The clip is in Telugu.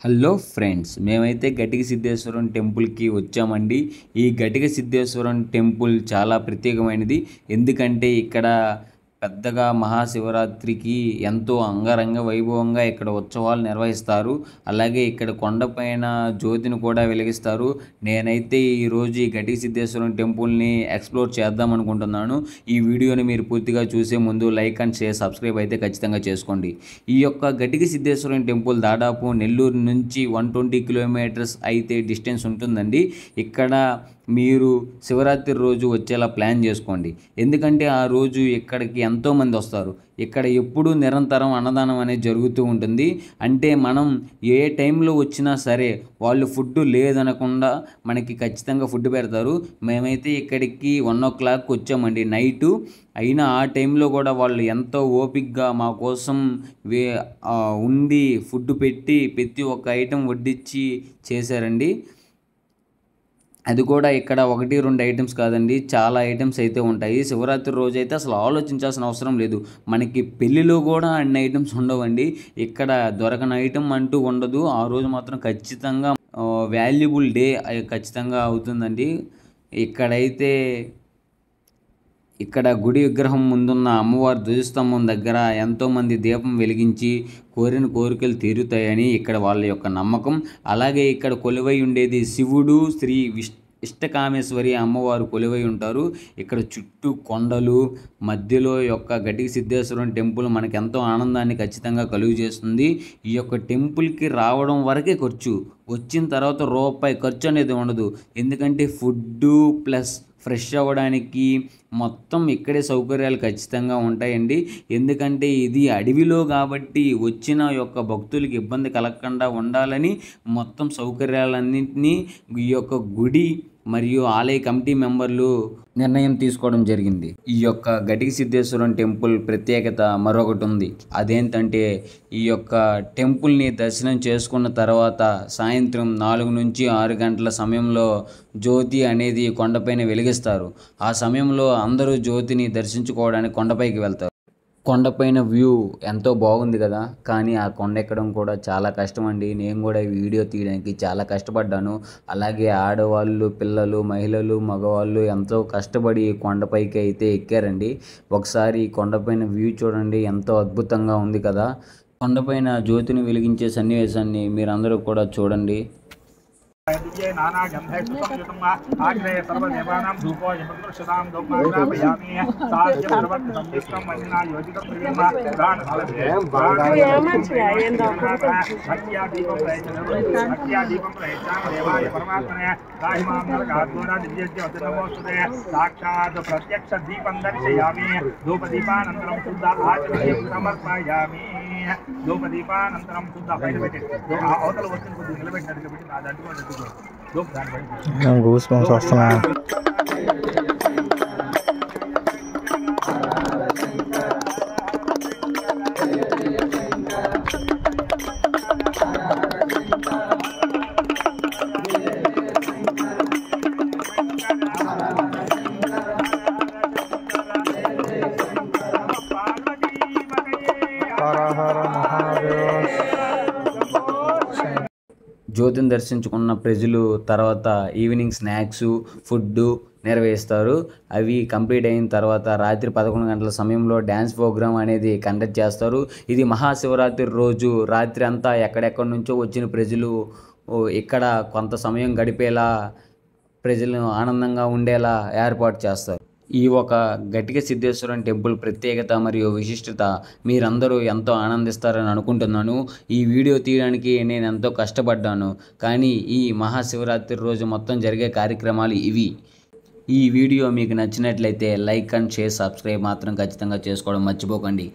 హలో ఫ్రెండ్స్, మేమైతే ఘటిక సిద్ధేశ్వరం టెంపుల్కి వచ్చామండి. ఈ ఘటిక సిద్ధేశ్వరం టెంపుల్ చాలా ప్రత్యేకమైనది. ఎందుకంటే ఇక్కడ పెద్దగా మహాశివరాత్రికి ఎంతో అంగరంగ వైభవంగా ఇక్కడ ఉత్సవాలు నిర్వహిస్తారు. అలాగే ఇక్కడ కొండపైన జ్యోతిని కూడా వెలిగిస్తారు. నేనైతే ఈరోజు ఈ ఘటిక సిద్ధేశ్వరం టెంపుల్ని ఎక్స్ప్లోర్ చేద్దాం అనుకుంటున్నాను. ఈ వీడియోని మీరు పూర్తిగా చూసే ముందు లైక్ అండ్ షేర్, సబ్స్క్రైబ్ అయితే ఖచ్చితంగా చేసుకోండి. ఈ యొక్క ఘటిక సిద్ధేశ్వరం టెంపుల్ దాదాపు నెల్లూరు నుంచి 120 కిలోమీటర్స్ అయితే డిస్టెన్స్ ఉంటుందండి. ఇక్కడ మీరు శివరాత్రి రోజు వచ్చేలా ప్లాన్ చేసుకోండి. ఎందుకంటే ఆ రోజు ఇక్కడికి ఎంతోమంది వస్తారు. ఇక్కడ ఎప్పుడూ నిరంతరం అన్నదానం అనేది జరుగుతూ ఉంటుంది. అంటే మనం ఏ టైంలో వచ్చినా సరే వాళ్ళు ఫుడ్ లేదనకుండా మనకి ఖచ్చితంగా ఫుడ్ పెడతారు. మేమైతే ఇక్కడికి 1 o'clock వచ్చామండి నైటు. అయినా ఆ టైంలో కూడా వాళ్ళు ఎంతో ఓపికగా మా కోసం ఉండి ఫుడ్ పెట్టి ప్రతి ఒక్క ఐటెం వడ్డించి చేశారండి. అది కూడా ఇక్కడ 1-2 ఐటమ్స్ కాదండి, చాలా ఐటమ్స్ అయితే ఉంటాయి. శివరాత్రి రోజు అయితే అసలు ఆలోచించాల్సిన అవసరం లేదు. మనకి పెళ్ళిలో కూడా అన్ని ఐటమ్స్ ఉండవండి. ఇక్కడ దొరకని ఐటమ్ అంటూ ఉండదు. ఆ రోజు మాత్రం ఖచ్చితంగా వాల్యుబుల్ డే ఖచ్చితంగా అవుతుందండి. ఇక్కడ గుడి విగ్రహం ముందున్న అమ్మవారి ధ్వజస్తంభం దగ్గర ఎంతోమంది దీపం వెలిగించి కోరిన కోరికలు తీరుతాయని ఇక్కడ వాళ్ళ యొక్క నమ్మకం. అలాగే ఇక్కడ కొలువై ఉండేది శివుడు, శ్రీ ఇష్టకామేశ్వరి అమ్మవారు కొలువై ఉంటారు. ఇక్కడ చుట్టూ కొండలు మధ్యలో యొక్క ఘటిక సిద్ధేశ్వరం టెంపుల్ మనకు ఎంతో ఆనందాన్ని ఖచ్చితంగా కలుగు చేస్తుంది. ఈ యొక్క టెంపుల్కి రావడం వరకే ఖర్చు, వచ్చిన తర్వాత రూపాయి ఖర్చు అనేది ఉండదు. ఎందుకంటే ఫుడ్డు ప్లస్ ఫ్రెష్ అవ్వడానికి మొత్తం ఇక్కడే సౌకర్యాలు ఖచ్చితంగా ఉంటాయండి. ఎందుకంటే ఇది అడవిలో కాబట్టి వచ్చిన యొక్క భక్తులకి ఇబ్బంది కలగకుండా ఉండాలని మొత్తం సౌకర్యాలన్నింటినీ ఈ యొక్క గుడి మరియు ఆలయ కమిటీ మెంబర్లు నిర్ణయం తీసుకోవడం జరిగింది. ఈ యొక్క ఘటిక సిద్ధేశ్వరం టెంపుల్ ప్రత్యేకత మరొకటి ఉంది. అదేంటంటే ఈ యొక్క టెంపుల్ని దర్శనం చేసుకున్న తర్వాత సాయంత్రం 4 నుంచి 6 గంటల సమయంలో జ్యోతి అనేది కొండపైన వెలిగిస్తారు. ఆ సమయంలో అందరూ జ్యోతిని దర్శించుకోవడానికి కొండపైకి వెళ్తారు. కొండపైన వ్యూ ఎంతో బాగుంది కదా, కానీ ఆ కొండ ఎక్కడం కూడా చాలా కష్టం అండి. నేను కూడా ఈ వీడియో తీయడానికి చాలా కష్టపడ్డాను. అలాగే ఆడవాళ్ళు, పిల్లలు, మహిళలు, మగవాళ్ళు ఎంతో కష్టపడి కొండపైకి అయితే ఎక్కారండి. ఒకసారి కొండపైన వ్యూ చూడండి, ఎంతో అద్భుతంగా ఉంది కదా. కొండపైన జ్యోతిని వెలిగించే సన్నివేశాన్ని మీరందరూ కూడా చూడండి. नाना गंधैस्तुतम आग्रहे सर्वदेवानां धूपो यमदृक्षतां दोग्माग्रापयामि साध्यं प्रवर्तितं विष्णुं मन्यना योजितं प्रियं प्राण भक्त्या दीपं प्रयच्छामि देवाय परमात्मने राहिमां नरकाद्वारा दिव्यज्योति नमोस्तुते साक्षात् प्रत्यक्ष दीपं दर्शयामि धूपदीपानन्तरं शुद्ध आचमनीयं समर्पयामि धूपदीपानन्तरं शुद्ध पैरबेट्टि అవతల వచ్చిన కొద్ది నిలబెట్టినట్టు పెట్టి నా దండుకోండి గూస్ బంప్స్ వస్తున్నాయి. జ్యోతిని దర్శించుకున్న ప్రజలు తర్వాత ఈవినింగ్ స్నాక్స్, ఫుడ్ నిర్వహిస్తారు. అవి కంప్లీట్ అయిన తర్వాత రాత్రి 11 గంటల సమయంలో డ్యాన్స్ ప్రోగ్రామ్ అనేది కండక్ట్ చేస్తారు. ఇది మహాశివరాత్రి రోజు రాత్రి అంతా ఎక్కడెక్కడి నుంచో వచ్చిన ప్రజలు ఇక్కడ కొంత సమయం గడిపేలా, ప్రజలు ఆనందంగా ఉండేలా ఏర్పాటు చేస్తారు. ఈ ఒక ఘటిక సిద్ధేశ్వరం టెంపుల్ ప్రత్యేకత మరియు విశిష్టత మీరందరూ ఎంతో ఆనందిస్తారని అనుకుంటున్నాను. ఈ వీడియో తీయడానికి నేను ఎంతో కష్టపడ్డాను, కానీ ఈ మహాశివరాత్రి రోజు మొత్తం జరిగే కార్యక్రమాలు ఇవి. ఈ వీడియో మీకు నచ్చినట్లయితే లైక్ అండ్ షేర్, సబ్స్క్రైబ్ మాత్రం ఖచ్చితంగా చేసుకోవడం మర్చిపోకండి.